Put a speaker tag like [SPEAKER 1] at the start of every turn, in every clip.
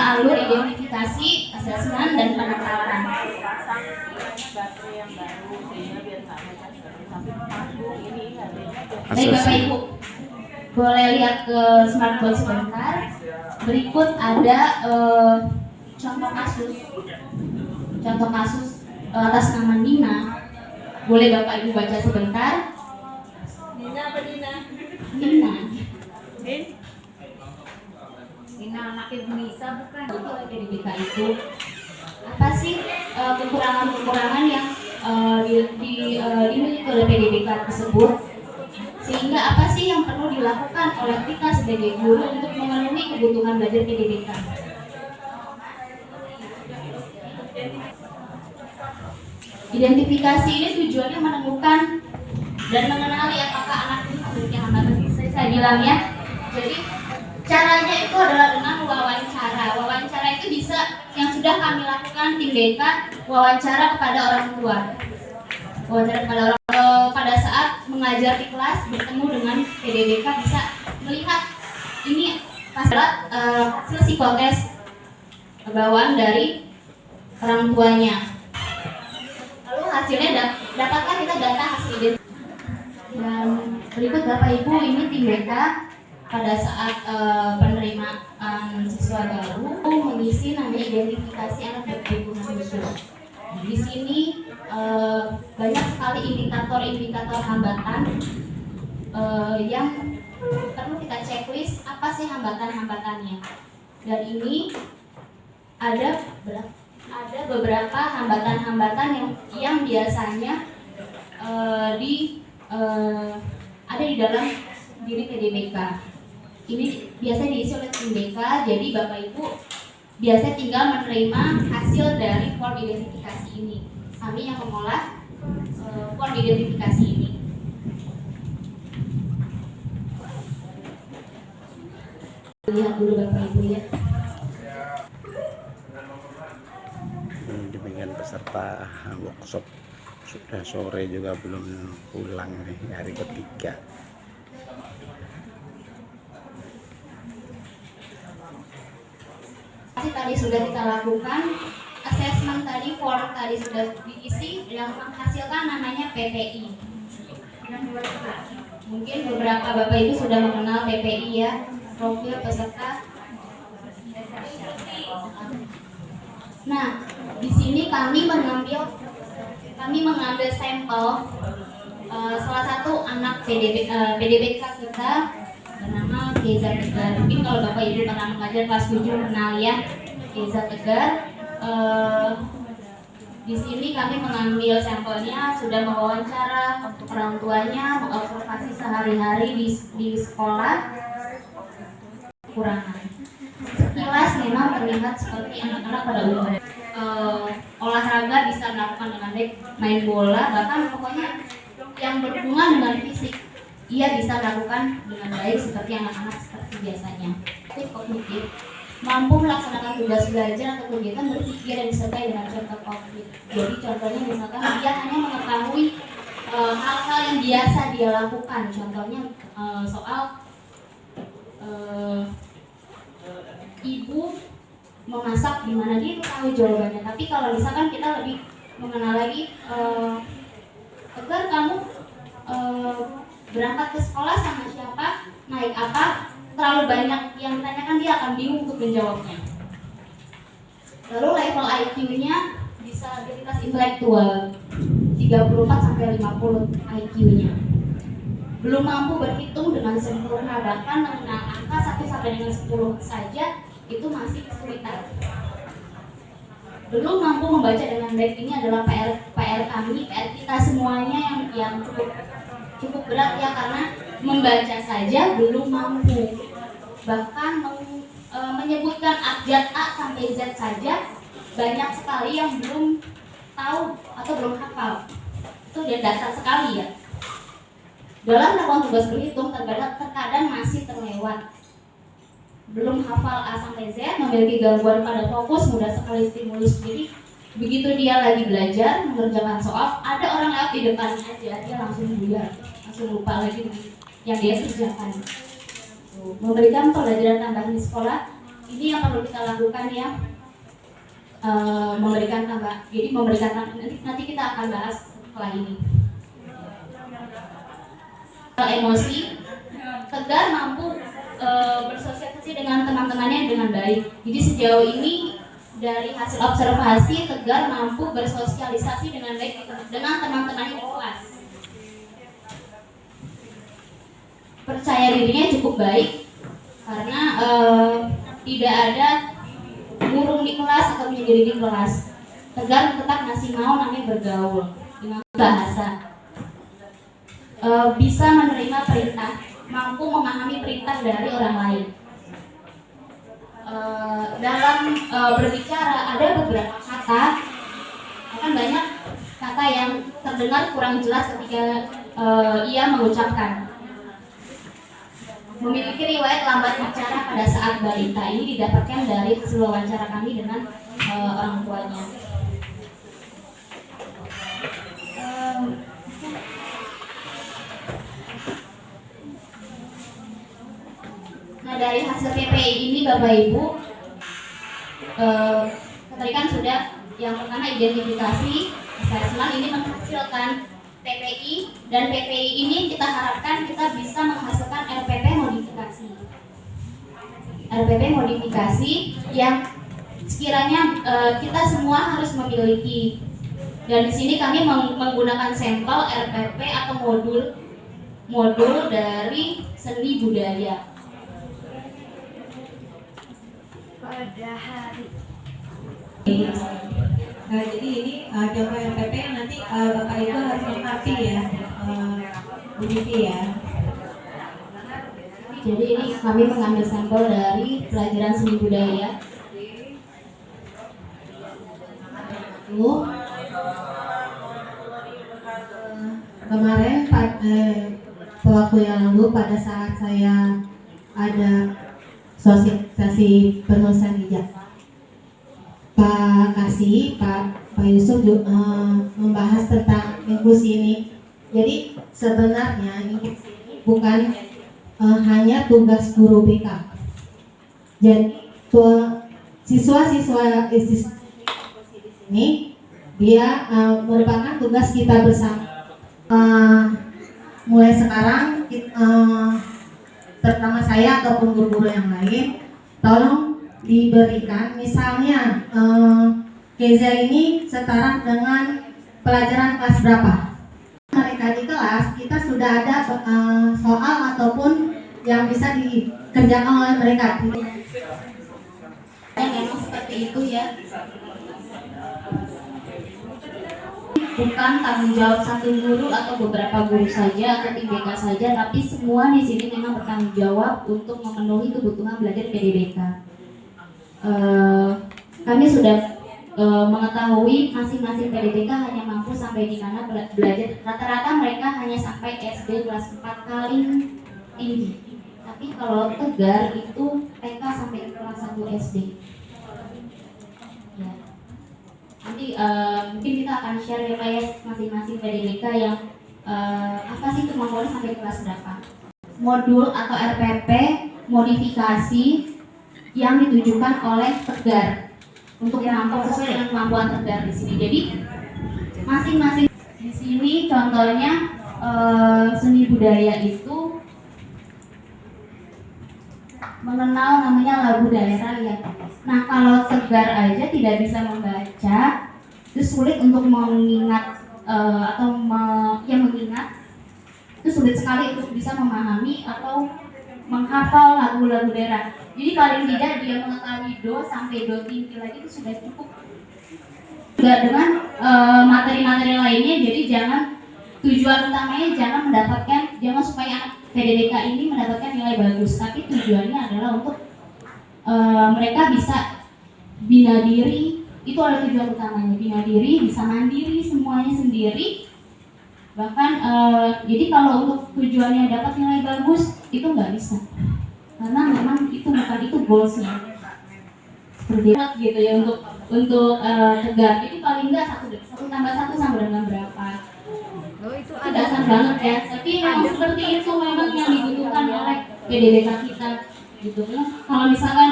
[SPEAKER 1] alur identifikasi, asesmen, dan penetapan. Baik Bapak Ibu, boleh lihat ke smartboard sebentar. Berikut ada contoh kasus atas nama Nina. Boleh Bapak Ibu baca sebentar.
[SPEAKER 2] Nina apa Nina?
[SPEAKER 1] Nina.
[SPEAKER 2] Nina anak Ibu Nisa bukan?
[SPEAKER 1] Betul, PDBK itu apa sih kekurangan-kekurangan yang dimiliki oleh PDBK tersebut, sehingga apa sih yang perlu dilakukan oleh kita sebagai guru untuk memenuhi kebutuhan belajar PDBK. Identifikasi ini tujuannya menemukan dan mengenali apakah anak ini memiliki hambatan. Saya bilang ya, jadi caranya itu adalah dengan wawancara. Wawancara itu bisa yang sudah kami lakukan tim BK, wawancara kepada orang tua. Wawancara kepada orang pada saat mengajar di kelas, bertemu dengan PDBK bisa melihat ini hasil psikotes bawaan dari orang tuanya. Lalu hasilnya dapatkan kita data hasil identitas. Dan berikut Bapak Ibu, ini tim BK pada saat penerimaan siswa baru mengisi namanya identifikasi anak berkebutuhan khusus. Di sini banyak sekali indikator-indikator hambatan yang perlu kita checklist apa sih hambatan-hambatannya. Dan ini ada beberapa hambatan-hambatan yang biasanya ada di dalam diri PDBK. Ini biasanya diisi oleh tim BK, jadi Bapak Ibu biasanya tinggal menerima hasil dari form identifikasi ini. Kami yang mengolah form identifikasi ini. Lihat dulu Bapak Ibu ya.
[SPEAKER 3] Demikian peserta workshop sudah sore juga belum pulang nih, hari ketiga.
[SPEAKER 1] Tadi sudah kita lakukan asesmen, tadi form tadi sudah diisi, yang menghasilkan namanya PPI. Mungkin beberapa Bapak Ibu sudah mengenal PPI ya, profil peserta. Nah, di sini kami mengambil sampel salah satu anak PDBK kita bernama Keza Tegar. Mungkin kalau Bapak Ibu pernah mengajar kelas 7 kenal ya Keza Tegar. Di sini kami mengambil sampelnya, sudah mewawancara orang tuanya, mengobservasi sehari-hari di sekolah. Kekurangan sekilas memang terlihat seperti anak-anak pada umumnya olahraga bisa melakukan dengan baik, main bola, bahkan pokoknya yang berhubungan dengan fisik ia bisa lakukan dengan baik seperti anak-anak seperti biasanya. Kognitif, mampu melaksanakan tugas belajar atau kegiatan berpikir dan disertai dengan contoh konkret. Jadi contohnya misalkan dia hanya mengetahui hal-hal yang biasa dia lakukan. Contohnya soal ibu memasak di mana, dia tahu jawabannya. Tapi kalau misalkan kita lebih mengenal lagi, Tegar kamu berangkat ke sekolah sama siapa, naik apa, terlalu banyak yang ditanyakan, dia akan bingung untuk menjawabnya. Lalu level IQ-nya disabilitas intelektual 34-50 IQ-nya. Belum mampu berhitung dengan sempurna, bahkan mengenal angka 1 sampai dengan 10 saja itu masih kesulitan. Belum mampu membaca dengan baik, ini adalah PR kami, PR kita semuanya yang cukup berat ya, karena membaca saja belum mampu. Bahkan menyebutkan abjad A sampai Z saja banyak sekali yang belum tahu atau belum hafal. Itu dia dasar sekali ya. Dalam melakukan tugas berhitung terkadang masih terlewat. Belum hafal A sampai Z, memiliki gangguan pada fokus, mudah sekali stimulus. Jadi begitu dia lagi belajar mengerjakan soal, ada orang lewat di depannya aja, dia langsung buyar, langsung lupa lagi yang dia kerjakan. Memberikan pelajaran tambahan di sekolah ini yang perlu kita lakukan ya. Memberikan tambah, jadi memberikan tambah, nanti kita akan bahas setelah ini. Emosi, Tegar mampu bersosialisasi dengan teman-temannya dengan baik. Jadi sejauh ini dari hasil observasi, Tegar mampu bersosialisasi dengan baik dengan teman-temannya di kelas. Percaya dirinya cukup baik karena tidak ada murung di kelas atau menyendiri di kelas. Tegar tetap masih mau namanya bergaul dengan bahasa. Bisa menerima perintah, mampu memahami perintah dari orang lain. Dalam berbicara ada beberapa kata, akan banyak kata yang terdengar kurang jelas ketika ia mengucapkan. Memiliki riwayat lambat bicara pada saat balita. Ini didapatkan dari hasil wawancara kami dengan orang tuanya. Nah, dari hasil PPI ini Bapak Ibu, tadi kan sudah yang pertama identifikasi, assessment ini menghasilkan PPI, dan PPI ini kita harapkan kita bisa menghasilkan RPP modifikasi. RPP modifikasi yang sekiranya kita semua harus memiliki. Dan di sini kami menggunakan sampel RPP atau modul dari seni budaya.
[SPEAKER 2] Pada hari.
[SPEAKER 4] Nah, jadi ini contoh RPP yang nanti Bapak Ibu harus lengkapi ya, Bu Vivi ya.
[SPEAKER 1] Jadi ini kami mengambil sampel dari pelajaran seni budaya.
[SPEAKER 4] Kemarin waktu yang lalu pada saat saya ada sosialisasi penulisan ijazah, Pak Kasih, Pak Yusuf membahas tentang inklusi ini. Jadi sebenarnya inklusi ini bukan hanya tugas guru BK. Jadi siswa-siswa ini dia merupakan tugas kita bersama. Mulai sekarang terutama saya ataupun guru-guru yang lain, tolong diberikan misalnya Keza ini setara dengan pelajaran kelas berapa. Mereka di kelas kita sudah ada soal ataupun yang bisa dikerjakan oleh mereka.
[SPEAKER 1] Memang seperti itu ya. Bukan tanggung jawab satu guru atau beberapa guru saja atau tim BK saja, tapi semua di sini memang bertanggung jawab untuk memenuhi kebutuhan belajar PDBK. Kami sudah mengetahui masing-masing PDBK hanya mampu sampai di mana belajar. Rata-rata mereka hanya sampai SD kelas 4 paling tinggi. Tapi kalau Tegar itu TK sampai kelas 1 SD. Ya. Nanti mungkin kita akan share ya Pak ya, masing-masing PDBK yang apa sih kemampuannya sampai kelas berapa. Modul atau RPP modifikasi yang ditujukan oleh Tegar untuk kemampuan sesuai dengan kemampuan Tegar di sini. Jadi masing-masing di sini contohnya seni budaya itu mengenal namanya lagu daerah ya. Nah kalau Tegar aja tidak bisa membaca, itu sulit untuk mengingat mengingat itu sulit sekali untuk bisa memahami atau menghafal lagu-lagu daerah. Jadi paling tidak dia mengetahui do sampai do tinggi lagi itu sudah cukup. Juga dengan materi-materi lainnya, jadi tujuan utamanya jangan supaya anak PDBK ini mendapatkan nilai bagus, tapi tujuannya adalah untuk mereka bisa bina diri. Itu adalah tujuan utamanya, bina diri, bisa mandiri semuanya sendiri. Bahkan jadi kalau untuk tujuannya dapat nilai bagus itu nggak bisa, karena memang itu bukan itu goalsnya. Seperti gitu ya untuk Tegar. Jadi paling nggak 1 tambah 1 sama dengan berapa?
[SPEAKER 2] Oh, itu
[SPEAKER 1] Itu dasar banget ya. Tapi memang seperti itu memang yang dibutuhkan oleh PDBK kita. gitu. Kalau misalkan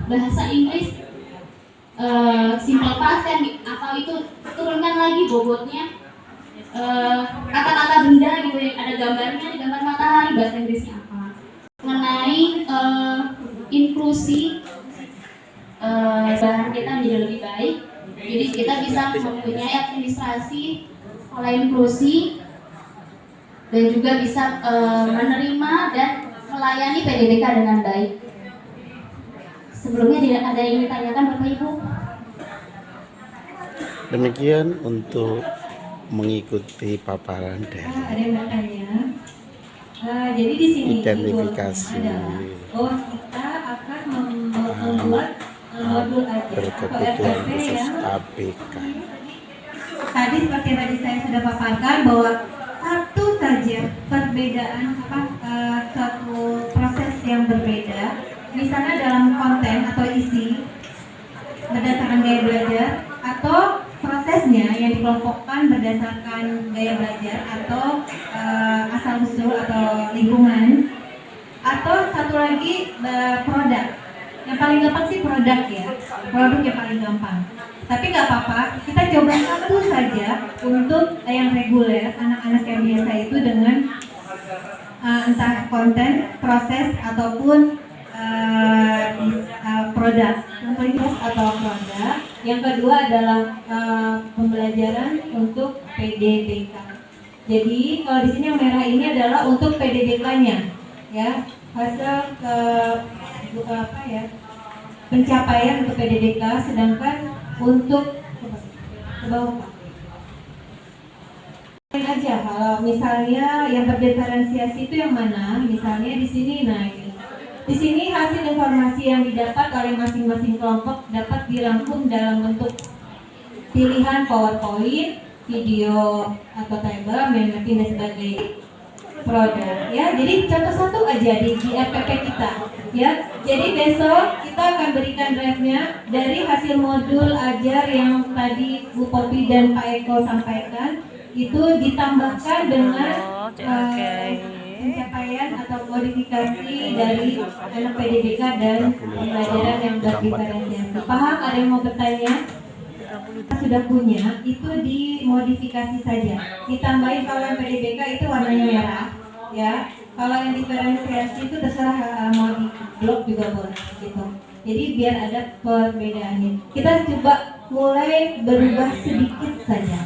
[SPEAKER 1] bahasa Inggris simple past kan atau itu turunkan lagi bobotnya, kata-kata benda gitu yang ada gambarnya, ada gambar matahari, bahasa Inggrisnya apa. Mengenai inklusi, bahan kita menjadi lebih baik, jadi kita bisa mempunyai administrasi sekolah inklusi dan juga bisa menerima dan melayani PDDK dengan baik. Sebelumnya tidak ada yang ingin ditanyakan Bapak Ibu?
[SPEAKER 3] Demikian untuk mengikuti paparan dari
[SPEAKER 2] Ada yang bertanya. Jadi di sini
[SPEAKER 3] identifikasi
[SPEAKER 2] kita akan membuat modul aja
[SPEAKER 3] berkebutuhan khusus ABK.
[SPEAKER 2] Tadi seperti yang tadi saya sudah paparkan bahwa satu saja perbedaan suatu proses yang berbeda, misalnya dalam konten atau isi berdasarkan gaya belajar atau prosesnya yang dikelompokkan berdasarkan gaya belajar atau asal usul atau lingkungan, atau satu lagi produk. Yang paling gampang sih produk ya, produk yang paling gampang. Tapi nggak apa-apa, kita coba satu saja untuk yang reguler, anak-anak yang biasa itu dengan entah konten, proses ataupun produk. Contohnya atau produk. Yang kedua adalah pembelajaran untuk PDDK. Jadi kalau di sini yang merah ini adalah untuk PDDK-nya, ya, hasil pencapaian untuk PDDK, sedangkan untuk ke bawah aja. Kalau misalnya yang berdiferensiasi itu yang mana? Misalnya di sini, nah ini. Di sini hasil informasi yang didapat oleh masing-masing kelompok dapat dirangkum dalam bentuk pilihan PowerPoint, video atau table, mind mapping dan sebagainya. Produk, ya. Jadi contoh satu aja di RPP kita, ya. Jadi besok kita akan berikan drive-nya dari hasil modul ajar yang tadi Bu Popi dan Pak Eko sampaikan, itu ditambahkan dengan pencapaian atau modifikasi dari anak PDDK dan pembelajaran yang berdiferensiasi. Paham? Ada yang mau bertanya? Kita sudah punya, itu dimodifikasi saja. Ditambahin kalau yang PDDK itu warnanya merah, ya. Kalau yang diferensiasi itu terserah mau di blok juga boleh, gitu. Jadi biar ada perbedaannya. Kita coba mulai berubah sedikit saja,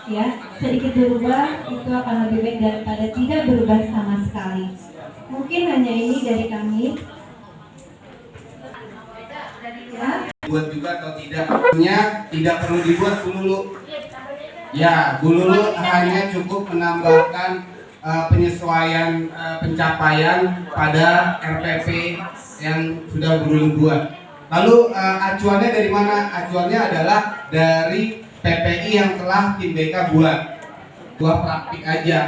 [SPEAKER 2] ya. Sedikit berubah itu akan lebih baik daripada tidak berubah sama sekali. Mungkin hanya ini dari kami. Ya.
[SPEAKER 5] Buat juga atau tidak, tidak perlu dibuat Bu Lulu. Ya, Bu Lulu hanya cukup menambahkan penyesuaian pencapaian pada RPP yang sudah Bu Lulu buat. Lalu acuannya dari mana? Acuannya adalah dari PPI yang telah tim BK buat praktik aja.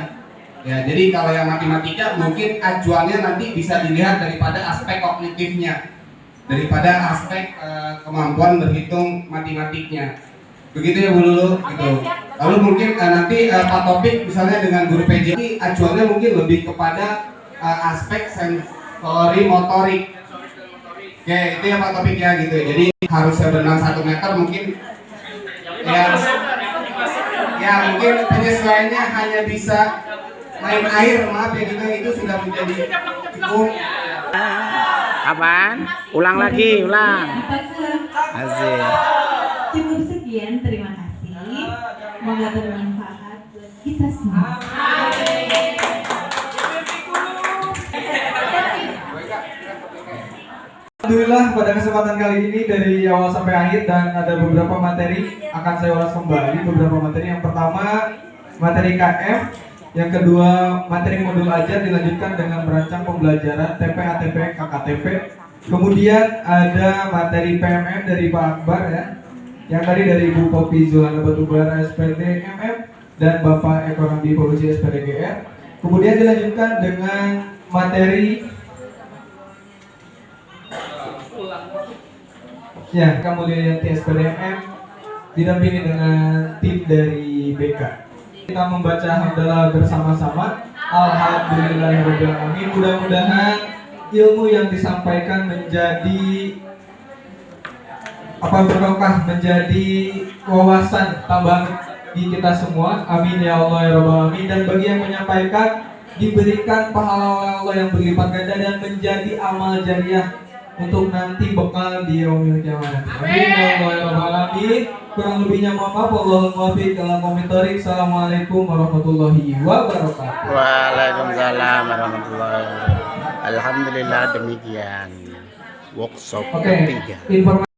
[SPEAKER 5] Ya, jadi kalau yang matematika mungkin acuannya nanti bisa dilihat daripada aspek kognitifnya, daripada aspek kemampuan berhitung matematiknya. Begitu ya Bu Lulu, gitu. Lalu mungkin nanti Pak Topik misalnya dengan guru PJ ini acuannya mungkin lebih kepada aspek sensori motorik. Oke, itu ya Pak Topik ya, gitu. Jadi harusnya berenang 1 meter mungkin ya mungkin penyesuaiannya hanya bisa main air, maaf ya, gitu. Itu sudah menjadi cukup.
[SPEAKER 3] Apaan? Ulang lagi, ulang. Asik.
[SPEAKER 2] Cukup sekian, terima kasih. Semoga bermanfaat buat kita semua.
[SPEAKER 6] Alhamdulillah pada kesempatan kali ini dari awal sampai akhir dan ada beberapa materi akan saya ulas kembali. Beberapa materi, yang pertama materi KM, yang kedua materi modul ajar dilanjutkan dengan merancang pembelajaran TP, ATP, KKTP. Kemudian ada materi PMM dari Pak Akbar, ya, yang tadi dari Bu Popi Zulana Batubara SPD MM dan Bapak Ekonomi Polusi SPD GR. Kemudian dilanjutkan dengan materi ya, kemudian TSPDM didampingi dengan tim dari BK. Kita membaca hamdalah bersama-sama. Alhamdulillahirobbilalamin. Mudah-mudahan ilmu yang disampaikan menjadi berkah, menjadi wawasan tambahan di kita semua. Amin ya Allah ya Rabbal alamin. Dan bagi yang menyampaikan diberikan pahala Allah yang berlipat ganda dan menjadi amal jariah untuk nanti bekal di yaumil kiamat. Amin ya Allah ya Rabbal alamin. Kurang lebihnya mohon maaf. Wallahul muwaffiq ila aqwamit. Assalamualaikum warahmatullahi wabarakatuh.
[SPEAKER 3] Waalaikumsalam warahmatullahi wabarakatuh. Alhamdulillah, demikian workshop
[SPEAKER 6] Oke,
[SPEAKER 3] ketiga.
[SPEAKER 6] informasi